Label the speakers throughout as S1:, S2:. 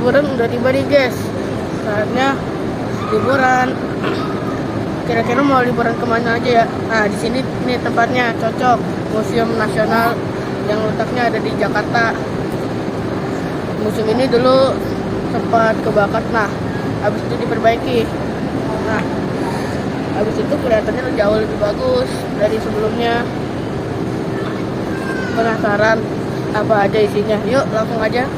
S1: liburan udah tiba nih guys. Saatnya liburan. Kira-kira mau liburan kemana aja ya? Nah, di sini nih tempatnya cocok. Museum Nasional yang letaknya ada di Jakarta. Museum ini dulu sempat kebakar. Nah, habis itu diperbaiki. Nah, habis itu kelihatannya jauh lebih bagus dari sebelumnya. Penasaran apa aja isinya? Yuk, langsung aja.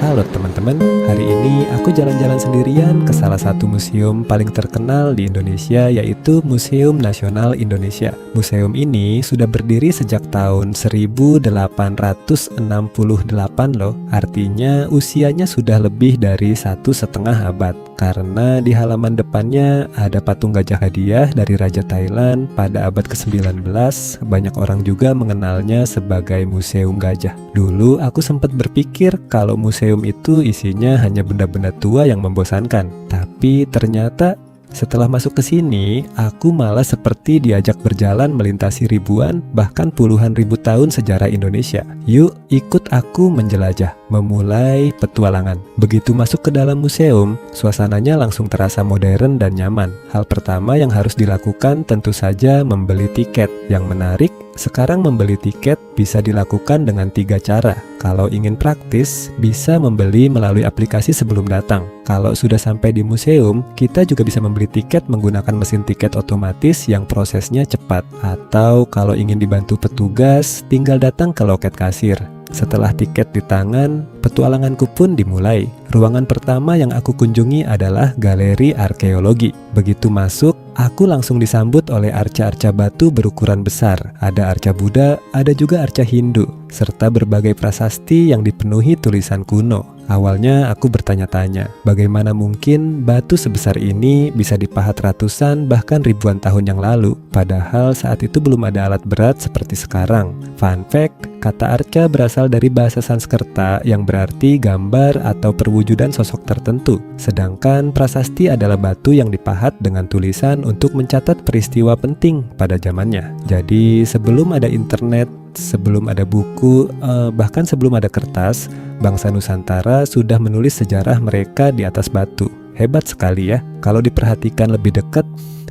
S2: Halo teman-teman, hari ini aku jalan-jalan sendirian ke salah satu museum paling terkenal di Indonesia, yaitu Museum Nasional Indonesia. Museum ini sudah berdiri sejak tahun 1868 loh, artinya usianya sudah lebih dari 1,5 abad. Karena di halaman depannya ada patung gajah hadiah dari Raja Thailand pada abad ke-19, banyak orang juga mengenalnya sebagai Museum Gajah. Dulu aku sempat berpikir kalau museum itu isinya hanya benda-benda tua yang membosankan. Tapi ternyata setelah masuk ke sini, aku malah seperti diajak berjalan melintasi ribuan, bahkan puluhan ribu tahun sejarah Indonesia. Yuk, ikut aku menjelajah, memulai petualangan. Begitu masuk ke dalam museum, suasananya langsung terasa modern dan nyaman. Hal pertama yang harus dilakukan tentu saja membeli tiket. Yang menarik, sekarang membeli tiket bisa dilakukan dengan 3 cara. Kalau ingin praktis, bisa membeli melalui aplikasi sebelum datang. Kalau sudah sampai di museum, kita juga bisa membeli tiket menggunakan mesin tiket otomatis yang prosesnya cepat. Atau kalau ingin dibantu petugas, tinggal datang ke loket kasir. Setelah tiket di tangan, petualanganku pun dimulai. Ruangan pertama yang aku kunjungi adalah Galeri Arkeologi. Begitu masuk, aku langsung disambut oleh arca-arca batu berukuran besar. Ada arca Buddha, ada juga arca Hindu, serta berbagai prasasti yang dipenuhi tulisan kuno. Awalnya aku bertanya-tanya, bagaimana mungkin batu sebesar ini bisa dipahat ratusan bahkan ribuan tahun yang lalu, padahal saat itu belum ada alat berat seperti sekarang. Fun fact, kata arca berasal dari bahasa Sanskerta yang berarti gambar atau perwujudan sosok tertentu, sedangkan prasasti adalah batu yang dipahat dengan tulisan untuk mencatat peristiwa penting pada zamannya. Jadi sebelum ada internet, sebelum ada buku, bahkan sebelum ada kertas, bangsa Nusantara sudah menulis sejarah mereka di atas batu. Hebat sekali ya. Kalau diperhatikan lebih dekat,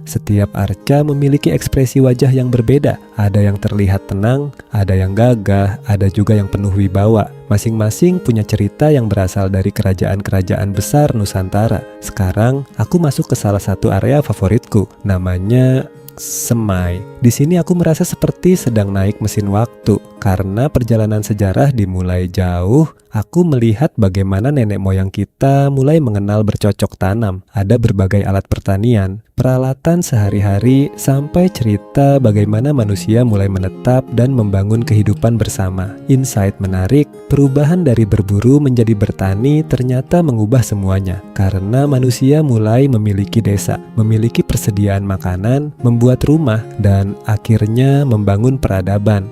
S2: setiap arca memiliki ekspresi wajah yang berbeda. Ada yang terlihat tenang, ada yang gagah, ada juga yang penuh wibawa. Masing-masing punya cerita yang berasal dari kerajaan-kerajaan besar Nusantara. Sekarang, aku masuk ke salah satu area favoritku, namanya Semai. Di sini aku merasa seperti sedang naik mesin waktu karena perjalanan sejarah dimulai jauh. Aku melihat bagaimana nenek moyang kita mulai mengenal bercocok tanam. Ada berbagai alat pertanian, peralatan sehari-hari, sampai cerita bagaimana manusia mulai menetap dan membangun kehidupan bersama. Insight menarik, perubahan dari berburu menjadi bertani ternyata mengubah semuanya. Karena manusia mulai memiliki desa, memiliki persediaan makanan, membuat rumah, dan akhirnya membangun peradaban.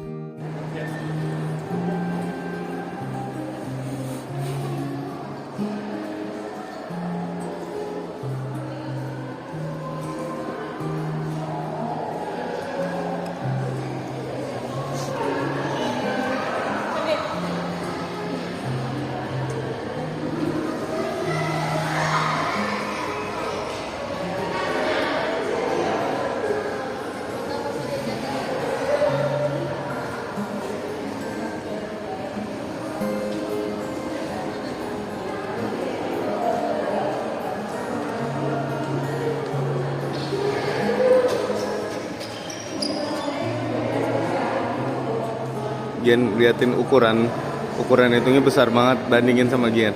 S3: Gian liatin ukuran hitungnya besar banget bandingin sama Gian.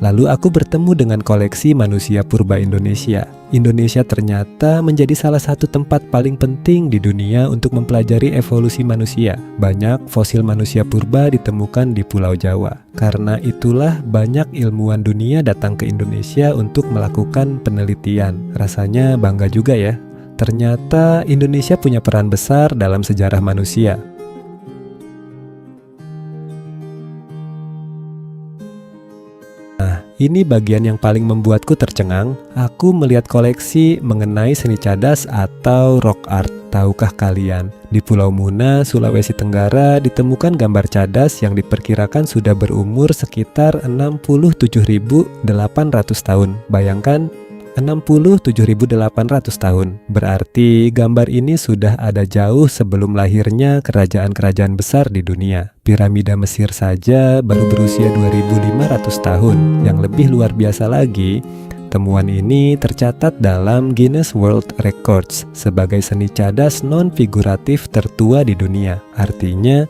S2: Lalu aku bertemu dengan koleksi manusia purba Indonesia. Indonesia ternyata menjadi salah satu tempat paling penting di dunia untuk mempelajari evolusi manusia. Banyak fosil manusia purba ditemukan di Pulau Jawa. Karena itulah banyak ilmuwan dunia datang ke Indonesia untuk melakukan penelitian. Rasanya bangga juga ya. Ternyata Indonesia punya peran besar dalam sejarah manusia. Ini bagian yang paling membuatku tercengang. Aku melihat koleksi mengenai seni cadas atau rock art. Tahukah kalian, di Pulau Muna, Sulawesi Tenggara ditemukan gambar cadas yang diperkirakan sudah berumur sekitar 67.800 tahun. Bayangkan, 67.800 tahun. Berarti gambar ini sudah ada jauh sebelum lahirnya kerajaan-kerajaan besar di dunia. Piramida Mesir saja baru berusia 2.500 tahun. Yang lebih luar biasa lagi, temuan ini tercatat dalam Guinness World Records sebagai seni cadas non-figuratif tertua di dunia. Artinya,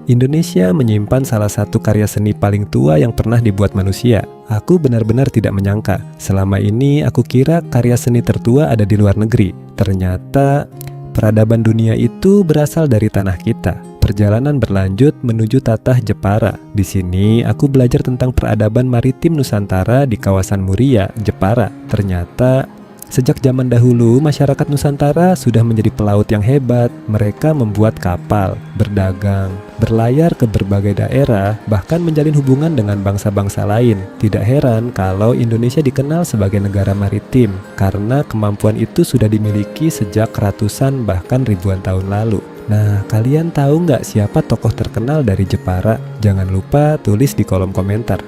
S2: Indonesia menyimpan salah satu karya seni paling tua yang pernah dibuat manusia. Aku benar-benar tidak menyangka. Selama ini aku kira karya seni tertua ada di luar negeri. Ternyata peradaban dunia itu berasal dari tanah kita. Perjalanan berlanjut menuju Tatah Jepara. Di sini aku belajar tentang peradaban maritim Nusantara di kawasan Muria, Jepara. Ternyata sejak zaman dahulu, masyarakat Nusantara sudah menjadi pelaut yang hebat. Mereka membuat kapal, berdagang, berlayar ke berbagai daerah, bahkan menjalin hubungan dengan bangsa-bangsa lain. Tidak heran kalau Indonesia dikenal sebagai negara maritim, karena kemampuan itu sudah dimiliki sejak ratusan bahkan ribuan tahun lalu. Nah, kalian tahu nggak siapa tokoh terkenal dari Jepara? Jangan lupa tulis di kolom komentar.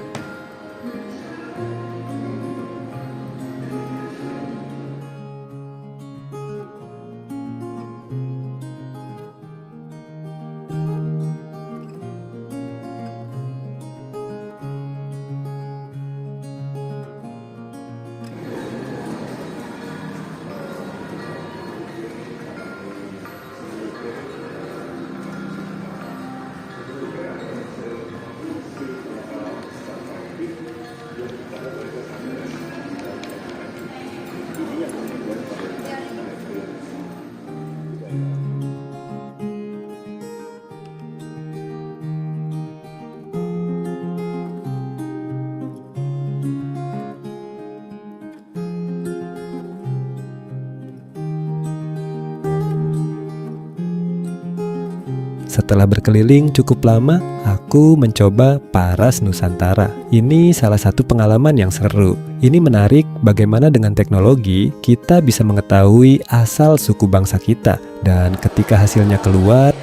S2: Setelah berkeliling cukup lama, aku mencoba Paras Nusantara. Ini salah satu pengalaman yang seru. Ini menarik bagaimana dengan teknologi kita bisa mengetahui asal suku bangsa kita. Dan ketika hasilnya keluar,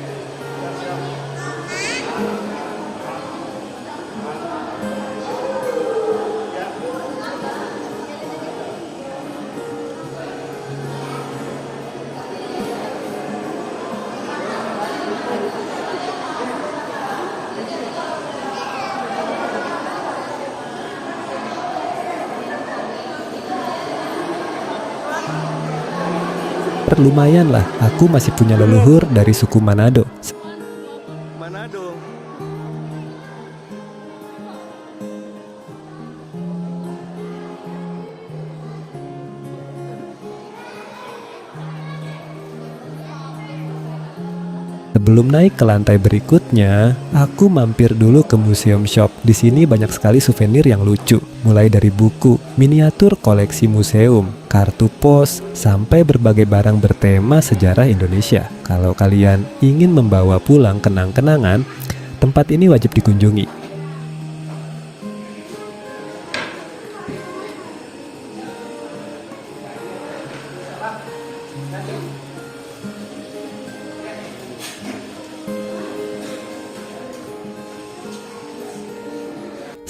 S2: lumayan lah, aku masih punya leluhur dari suku Manado.
S3: Manado.
S2: Sebelum naik ke lantai berikutnya, aku mampir dulu ke museum shop. Di sini banyak sekali souvenir yang lucu, mulai dari buku, miniatur koleksi museum, kartu pos, sampai berbagai barang bertema sejarah Indonesia. Kalau kalian ingin membawa pulang kenang-kenangan, tempat ini wajib dikunjungi.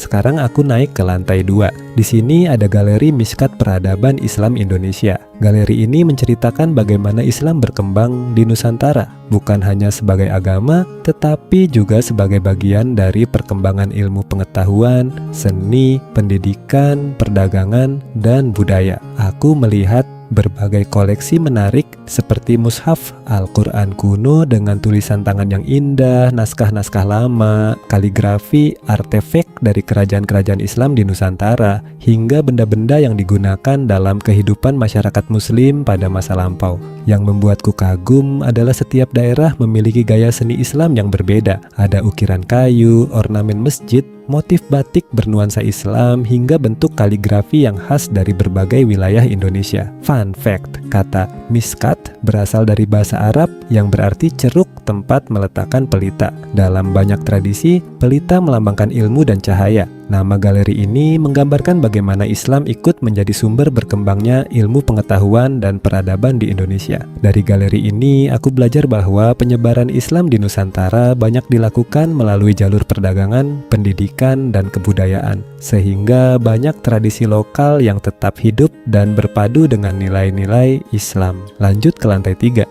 S2: Sekarang aku naik ke lantai 2. Di sini ada galeri Miskat Peradaban Islam Indonesia. Galeri ini menceritakan bagaimana Islam berkembang di Nusantara, bukan hanya sebagai agama, tetapi juga sebagai bagian dari perkembangan ilmu pengetahuan, seni, pendidikan, perdagangan, dan budaya. Aku melihat berbagai koleksi menarik seperti mushaf Al-Quran kuno dengan tulisan tangan yang indah, naskah-naskah lama, kaligrafi, artefak dari kerajaan-kerajaan Islam di Nusantara, hingga benda-benda yang digunakan dalam kehidupan masyarakat muslim pada masa lampau. Yang membuatku kagum adalah setiap daerah memiliki gaya seni Islam yang berbeda. Ada ukiran kayu, ornamen masjid, motif batik bernuansa Islam, hingga bentuk kaligrafi yang khas dari berbagai wilayah Indonesia. Fun fact, kata miskat berasal dari bahasa Arab yang berarti ceruk tempat meletakkan pelita. Dalam banyak tradisi, pelita melambangkan ilmu dan cahaya. Nama galeri ini menggambarkan bagaimana Islam ikut menjadi sumber berkembangnya ilmu pengetahuan dan peradaban di Indonesia. Dari galeri ini, aku belajar bahwa penyebaran Islam di Nusantara banyak dilakukan melalui jalur perdagangan, pendidikan, dan kebudayaan, sehingga banyak tradisi lokal yang tetap hidup dan berpadu dengan nilai-nilai Islam. Lanjut ke lantai 3.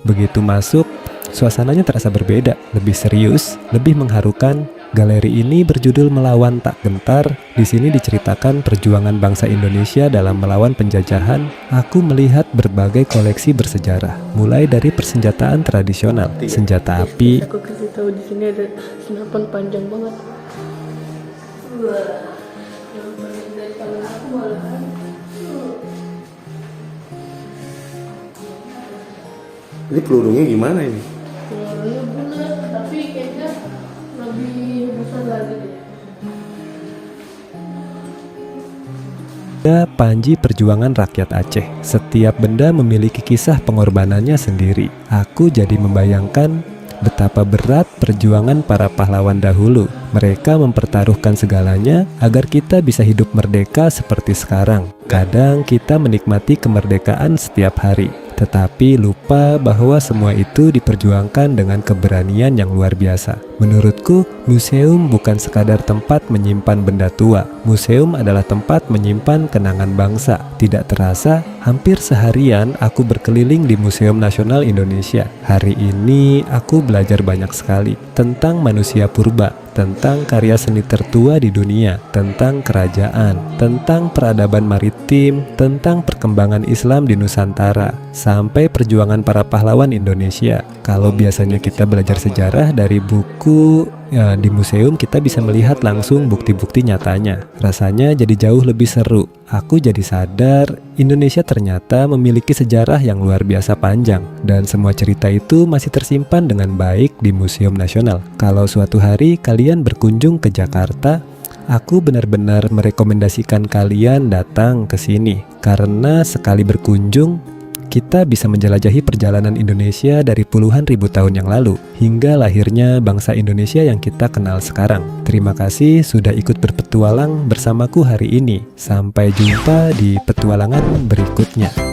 S2: Begitu masuk, suasananya terasa berbeda, lebih serius, lebih mengharukan. Galeri ini berjudul Melawan Tak Gentar. Di sini diceritakan perjuangan bangsa Indonesia dalam melawan penjajahan. Aku melihat berbagai koleksi bersejarah, mulai dari persenjataan tradisional, senjata api.
S1: Aku kasih tahu di sini ada senapan panjang banget. Wah, yang paling dari tangan aku malahan.
S3: Ini pelurungnya gimana ini?
S1: Warnanya bulat, tapi kayaknya lebih besar lagi deh.
S2: Ada Panji Perjuangan Rakyat Aceh. Setiap benda memiliki kisah pengorbanannya sendiri. Aku jadi membayangkan betapa berat perjuangan para pahlawan dahulu. Mereka mempertaruhkan segalanya agar kita bisa hidup merdeka seperti sekarang. Kadang kita menikmati kemerdekaan setiap hari, tetapi lupa bahwa semua itu diperjuangkan dengan keberanian yang luar biasa. Menurutku, museum bukan sekadar tempat menyimpan benda tua. Museum adalah tempat menyimpan kenangan bangsa. Tidak terasa, hampir seharian aku berkeliling di Museum Nasional Indonesia. Hari ini aku belajar banyak sekali tentang manusia purba, tentang karya seni tertua di dunia, tentang kerajaan, tentang peradaban maritim, tentang perkembangan Islam di Nusantara, sampai perjuangan para pahlawan Indonesia. Kalau biasanya kita belajar sejarah dari buku, ya, di museum kita bisa melihat langsung bukti-bukti nyatanya. Rasanya jadi jauh lebih seru. Aku jadi sadar Indonesia ternyata memiliki sejarah yang luar biasa panjang, dan semua cerita itu masih tersimpan dengan baik di Museum Nasional. Kalau suatu hari kalian berkunjung ke Jakarta, aku benar-benar merekomendasikan kalian datang ke sini, karena sekali berkunjung kita bisa menjelajahi perjalanan Indonesia dari puluhan ribu tahun yang lalu hingga lahirnya bangsa Indonesia yang kita kenal sekarang. Terima kasih sudah ikut berpetualang bersamaku hari ini. Sampai jumpa di petualangan berikutnya.